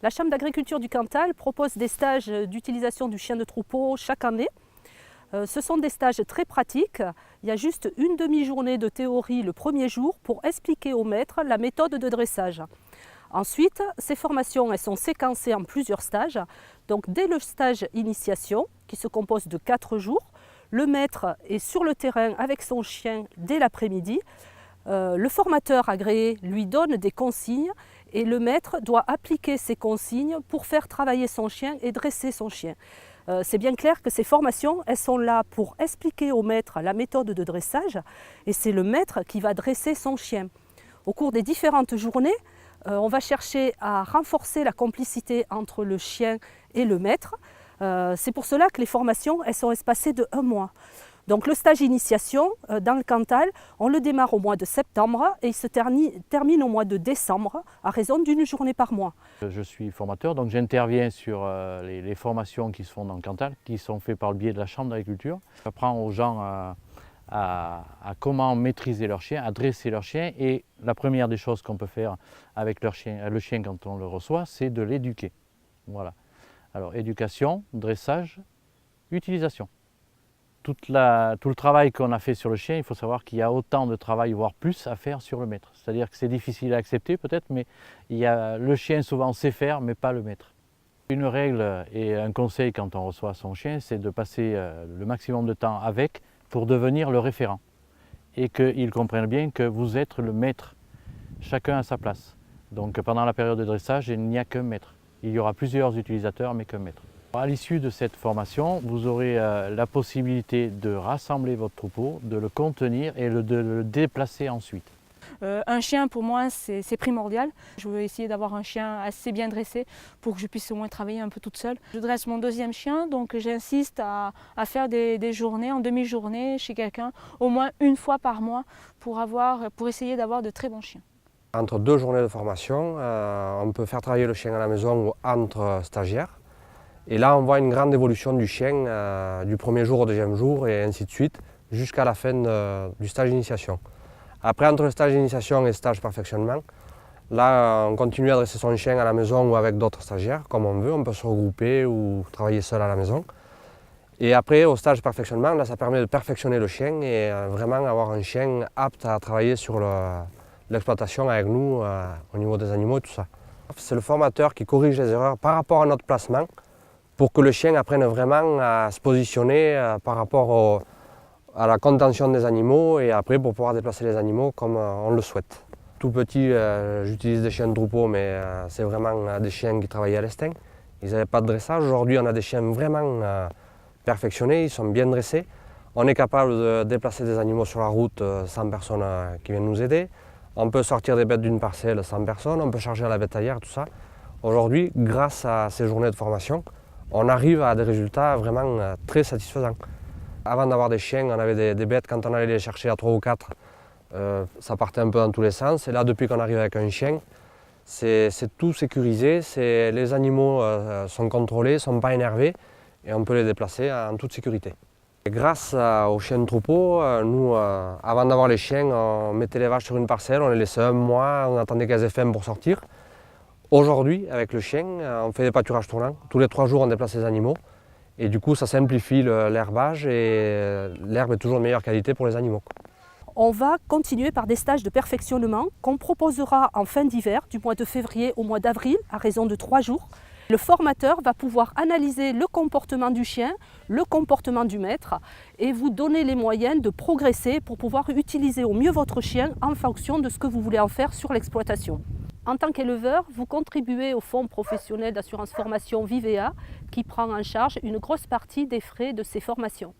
La Chambre d'agriculture du Cantal propose des stages d'utilisation du chien de troupeau chaque année. Ce sont des stages très pratiques. Il y a juste une demi-journée de théorie le premier jour pour expliquer aux maîtres la méthode de dressage. Ensuite, ces formations elles sont séquencées en plusieurs stages. Donc, dès le stage initiation, qui se compose de 4 jours, le maître est sur le terrain avec son chien dès l'après-midi. Le formateur agréé lui donne des consignes et le maître doit appliquer ces consignes pour faire travailler son chien et dresser son chien. C'est bien clair que ces formations, elles sont là pour expliquer au maître la méthode de dressage et c'est le maître qui va dresser son chien. Au cours des différentes journées, on va chercher à renforcer la complicité entre le chien et le maître. C'est pour cela que les formations elles sont espacées de 1 mois. Donc le stage initiation dans le Cantal, on le démarre au mois de septembre et il se termine au mois de décembre à raison d'1 journée par mois. Je suis formateur, donc j'interviens sur les formations qui se font dans le Cantal, qui sont faites par le biais de la Chambre d'agriculture. J'apprends aux gens à comment maîtriser leur chien, à dresser leur chien et la première des choses qu'on peut faire avec le chien quand on le reçoit, c'est de l'éduquer. Voilà. Alors éducation, dressage, utilisation. Tout le travail qu'on a fait sur le chien, il faut savoir qu'il y a autant de travail, voire plus, à faire sur le maître. C'est-à-dire que c'est difficile à accepter peut-être, mais le chien souvent sait faire, mais pas le maître. Une règle et un conseil quand on reçoit son chien, c'est de passer le maximum de temps avec pour devenir le référent. Et qu'il comprenne bien que vous êtes le maître, chacun à sa place. Donc pendant la période de dressage, il n'y a qu'un maître. Il y aura plusieurs utilisateurs, mais qu'un maître. À l'issue de cette formation, vous aurez la possibilité de rassembler votre troupeau, de le contenir et de le déplacer ensuite. Un chien pour moi c'est primordial. Je veux essayer d'avoir un chien assez bien dressé pour que je puisse au moins travailler un peu toute seule. Je dresse mon 2e chien, donc j'insiste à faire des journées, en demi-journée chez quelqu'un, au moins 1 fois par mois pour essayer d'avoir de très bons chiens. Entre 2 journées de formation, on peut faire travailler le chien à la maison ou entre stagiaires. Et là, on voit une grande évolution du chien du 1er jour au 2e jour et ainsi de suite, jusqu'à la fin du stage d'initiation. Après, entre le stage d'initiation et le stage perfectionnement, là, on continue à dresser son chien à la maison ou avec d'autres stagiaires, comme on veut. On peut se regrouper ou travailler seul à la maison. Et après, au stage perfectionnement, là, ça permet de perfectionner le chien et vraiment avoir un chien apte à travailler sur l'exploitation avec nous, au niveau des animaux et tout ça. C'est le formateur qui corrige les erreurs par rapport à notre placement, pour que le chien apprenne vraiment à se positionner par rapport à la contention des animaux et après pour pouvoir déplacer les animaux comme on le souhaite. Tout petit, j'utilise des chiens de troupeau, mais c'est vraiment des chiens qui travaillaient à l'instinct. Ils n'avaient pas de dressage. Aujourd'hui, on a des chiens vraiment perfectionnés, ils sont bien dressés. On est capable de déplacer des animaux sur la route sans personne qui vienne nous aider. On peut sortir des bêtes d'une parcelle sans personne, on peut charger à la bétaillère, tout ça. Aujourd'hui, grâce à ces journées de formation, on arrive à des résultats vraiment très satisfaisants. Avant d'avoir des chiens, on avait des bêtes, quand on allait les chercher à 3 ou 4, ça partait un peu dans tous les sens. Et là, depuis qu'on arrive avec un chien, c'est tout sécurisé, les animaux sont contrôlés, ne sont pas énervés et on peut les déplacer en toute sécurité. Et grâce aux chiens de troupeau, nous, avant d'avoir les chiens, on mettait les vaches sur une parcelle, on les laissait 1 mois, on attendait qu'elles aient faim pour sortir. Aujourd'hui, avec le chien, on fait des pâturages tournants. Tous les 3 jours, on déplace les animaux. Et du coup, ça simplifie l'herbage et l'herbe est toujours de meilleure qualité pour les animaux. On va continuer par des stages de perfectionnement qu'on proposera en fin d'hiver, du mois de février au mois d'avril, à raison de 3 jours. Le formateur va pouvoir analyser le comportement du chien, le comportement du maître et vous donner les moyens de progresser pour pouvoir utiliser au mieux votre chien en fonction de ce que vous voulez en faire sur l'exploitation. En tant qu'éleveur, vous contribuez au fonds professionnel d'assurance formation Vivea qui prend en charge une grosse partie des frais de ces formations.